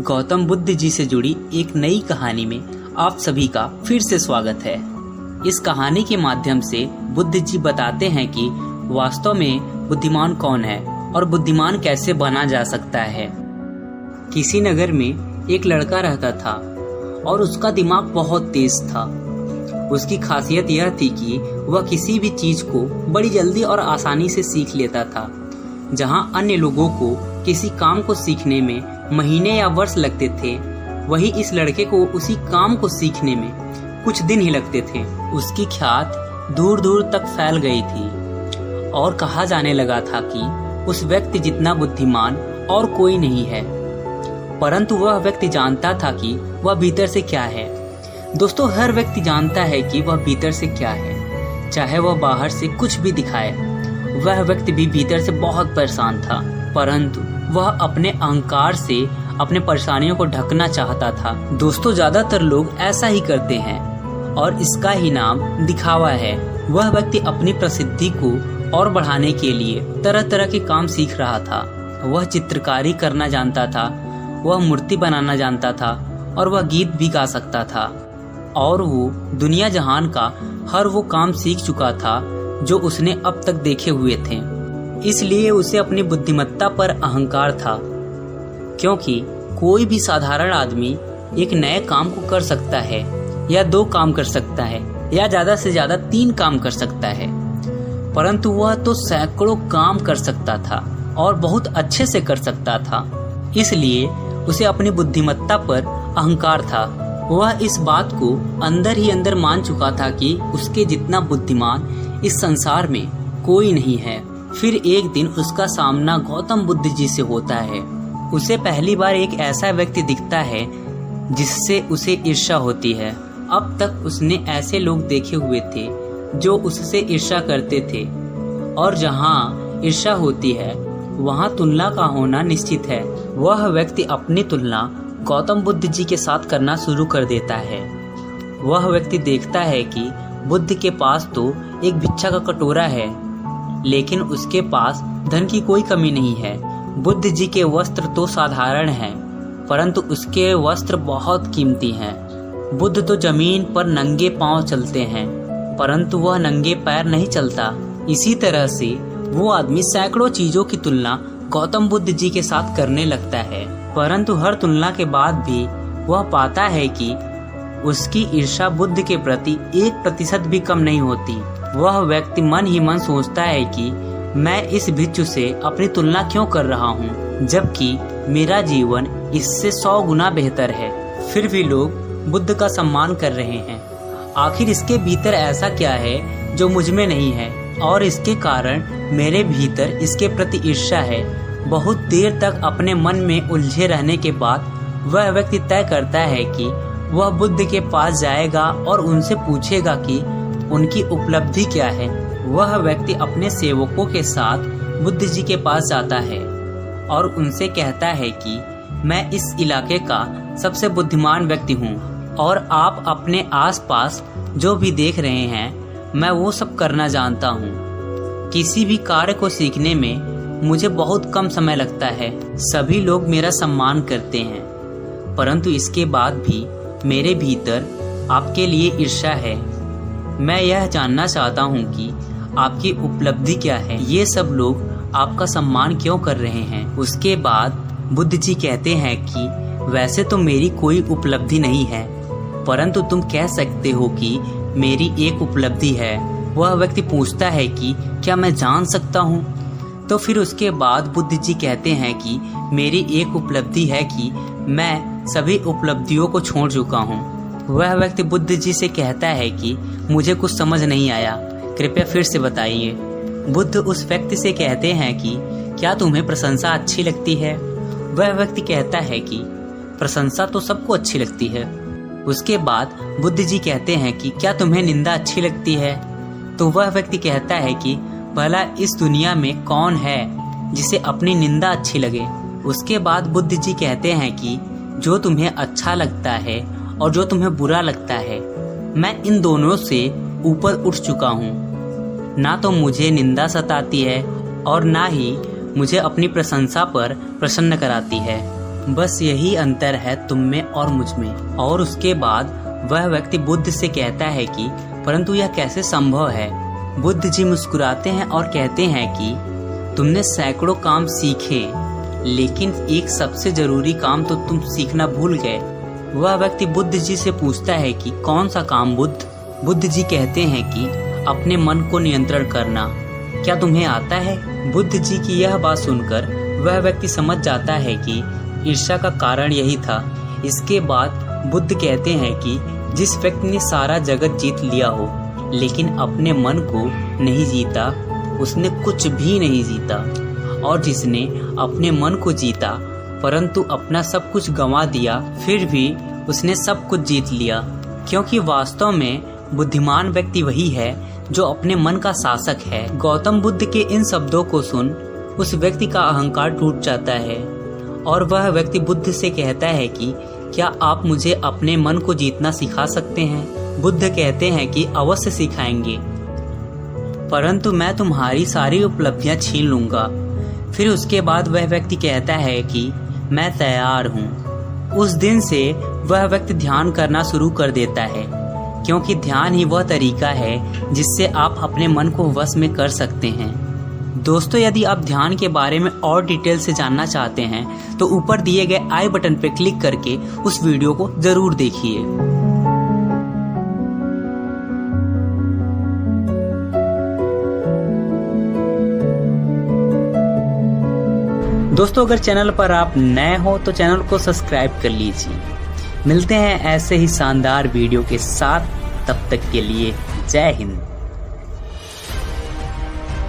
गौतम बुद्ध जी से जुड़ी एक नई कहानी में आप सभी का फिर से स्वागत है। इस कहानी के माध्यम से बुद्ध जी बताते हैं कि वास्तव में बुद्धिमान कौन है और बुद्धिमान कैसे बना जा सकता है। किसी नगर में एक लड़का रहता था और उसका दिमाग बहुत तेज था। उसकी खासियत यह थी कि वह किसी भी चीज को बड़ी जल्दी और आसानी से सीख लेता था। जहां अन्य लोगों को किसी काम को सीखने में महीने या वर्ष लगते थे, वही इस लड़के को उसी काम को सीखने में कुछ दिन ही लगते थे। उसकी ख्यात दूर दूर तक फैल गई थी और कहा जाने लगा था कि उस व्यक्ति जितना बुद्धिमान और कोई नहीं है। परंतु वह व्यक्ति जानता था कि वह भीतर से क्या है। दोस्तों, हर व्यक्ति जानता है कि वह भीतर से क्या है, चाहे वह बाहर से कुछ भी दिखाए। वह व्यक्ति भी भीतर से बहुत परेशान था, परंतु वह अपने अहंकार से अपने परेशानियों को ढकना चाहता था। दोस्तों, ज्यादातर लोग ऐसा ही करते हैं और इसका ही नाम दिखावा है। वह व्यक्ति अपनी प्रसिद्धि को और बढ़ाने के लिए तरह तरह के काम सीख रहा था। वह चित्रकारी करना जानता था, वह मूर्ति बनाना जानता था और वह गीत भी गा सकता था। और वो दुनिया जहान का हर वो काम सीख चुका था जो उसने अब तक देखे हुए थे। इसलिए उसे अपनी बुद्धिमत्ता पर अहंकार था, क्योंकि कोई भी साधारण आदमी एक नए काम को कर सकता है या 2 काम कर सकता है या ज्यादा से ज्यादा 3 काम कर सकता है, परंतु वह तो सैकड़ों काम कर सकता था और बहुत अच्छे से कर सकता था। इसलिए उसे अपनी बुद्धिमत्ता पर अहंकार था। वह इस बात को अंदर ही अंदर मान चुका था कि उसके जितना बुद्धिमान इस संसार में कोई नहीं है। फिर एक दिन उसका सामना गौतम बुद्ध जी से होता है। उसे पहली बार एक ऐसा व्यक्ति दिखता है जिससे उसे ईर्ष्या होती है। अब तक उसने ऐसे लोग देखे हुए थे जो उससे ईर्ष्या करते थे, और जहाँ ईर्ष्या होती है वहाँ तुलना का होना निश्चित है। वह व्यक्ति अपनी तुलना गौतम बुद्ध जी के साथ करना शुरू कर देता है। वह व्यक्ति देखता है कि बुद्ध के पास तो एक भिक्षा का कटोरा है, लेकिन उसके पास धन की कोई कमी नहीं है। बुद्ध जी के वस्त्र तो साधारण हैं, परंतु उसके वस्त्र बहुत कीमती हैं। बुद्ध तो जमीन पर नंगे पांव चलते हैं, परंतु वह नंगे पैर नहीं चलता। इसी तरह से वो आदमी सैकड़ों चीजों की तुलना गौतम बुद्ध जी के साथ करने लगता है, परंतु हर तुलना के बाद भी वह पाता है कि उसकी ईर्ष्या बुद्ध के प्रति 1% भी कम नहीं होती। वह व्यक्ति मन ही मन सोचता है कि मैं इस भिक्षु से अपनी तुलना क्यों कर रहा हूँ, जबकि मेरा जीवन इससे 100 गुना बेहतर है। फिर भी लोग बुद्ध का सम्मान कर रहे हैं। आखिर इसके भीतर ऐसा क्या है जो मुझ में नहीं है, और इसके कारण मेरे भीतर इसके प्रति ईर्ष्या है। बहुत देर तक अपने मन में उलझे रहने के बाद वह व्यक्ति तय करता है कि वह बुद्ध के पास जाएगा और उनसे पूछेगा कि उनकी उपलब्धि क्या है। वह व्यक्ति अपने सेवकों के साथ बुद्ध जी के पास जाता है और उनसे कहता है कि मैं इस इलाके का सबसे बुद्धिमान व्यक्ति हूँ और आप अपने आसपास जो भी देख रहे हैं मैं वो सब करना जानता हूँ। किसी भी कार्य को सीखने में मुझे बहुत कम समय लगता है। सभी लोग मेरा सम्मान करते हैं, परंतु इसके बाद भी मेरे भीतर आपके लिए ईर्ष्या है। मैं यह जानना चाहता हूँ कि आपकी उपलब्धि क्या है। ये सब लोग आपका सम्मान क्यों कर रहे हैं। उसके बाद बुद्ध जी कहते हैं कि वैसे तो मेरी कोई उपलब्धि नहीं है, परंतु तुम कह सकते हो कि मेरी एक उपलब्धि है। वह व्यक्ति पूछता है कि क्या मैं जान सकता हूँ। तो फिर उसके बाद बुद्ध जी कहते हैं कि मेरी एक उपलब्धि है कि मैं सभी उपलब्धियों को छोड़ चुका हूँ। वह व्यक्ति बुद्ध जी से कहता है कि मुझे कुछ समझ नहीं आया, कृपया फिर से बताइए। बुद्ध उस व्यक्ति से कहते हैं कि क्या तुम्हें प्रशंसा अच्छी लगती है। वह व्यक्ति कहता है कि प्रशंसा तो सबको अच्छी लगती है। उसके बाद बुद्ध जी कहते हैं कि क्या तुम्हें निंदा अच्छी लगती है। तो वह व्यक्ति कहता है कि भला इस दुनिया में कौन है जिसे अपनी निंदा अच्छी लगे। उसके बाद बुद्ध जी कहते हैं कि जो तुम्हें अच्छा लगता है और जो तुम्हें बुरा लगता है, मैं इन दोनों से ऊपर उठ चुका हूँ। ना तो मुझे निंदा सताती है और ना ही मुझे अपनी प्रशंसा पर प्रसन्न कराती है। बस यही अंतर है तुम में और मुझ में। और उसके बाद वह व्यक्ति बुद्ध से कहता है कि परंतु यह कैसे संभव है। बुद्ध जी मुस्कुराते हैं और कहते हैं कि तुमने सैकड़ों काम सीखे, लेकिन एक सबसे जरूरी काम तो तुम सीखना भूल गए। वह व्यक्ति बुद्ध जी से पूछता है कि कौन सा काम बुद्ध? बुद्ध जी कहते हैं कि अपने मन को नियंत्रण करना। क्या तुम्हें आता है? बुद्ध जी की यह बात सुनकर वह व्यक्ति समझ जाता है कि ईर्ष्या का कारण यही था। इसके बाद बुद्ध कहते हैं कि जिस व्यक्ति ने सारा जगत जीत लिया हो लेकिन अपने मन को नहीं जीता, उसने कुछ भी नहीं जीता। और जिसने अपने मन को जीता परंतु अपना सब कुछ गंवा दिया, फिर भी उसने सब कुछ जीत लिया। क्योंकि वास्तव में बुद्धिमान व्यक्ति वही है जो अपने मन का शासक है। गौतम बुद्ध के इन शब्दों को सुन उस व्यक्ति का अहंकार टूट जाता है और वह व्यक्ति बुद्ध से कहता है कि क्या आप मुझे अपने मन को जीतना सिखा सकते हैं? बुद्ध कहते हैं कि अवश्य सिखाएंगे, परंतु मैं तुम्हारी सारी उपलब्धियां छीन लूंगा। फिर उसके बाद वह व्यक्ति कहता है कि मैं तैयार हूँ। उस दिन से वह व्यक्ति ध्यान करना शुरू कर देता है, क्योंकि ध्यान ही वह तरीका है जिससे आप अपने मन को वश में कर सकते हैं। दोस्तों, यदि आप ध्यान के बारे में और डिटेल से जानना चाहते हैं तो ऊपर दिए गए आई बटन पर क्लिक करके उस वीडियो को जरूर देखिए। दोस्तों, अगर चैनल पर आप नए हो तो चैनल को सब्सक्राइब कर लीजिए। मिलते हैं ऐसे ही शानदार वीडियो के साथ, तब तक के लिए जय हिंद।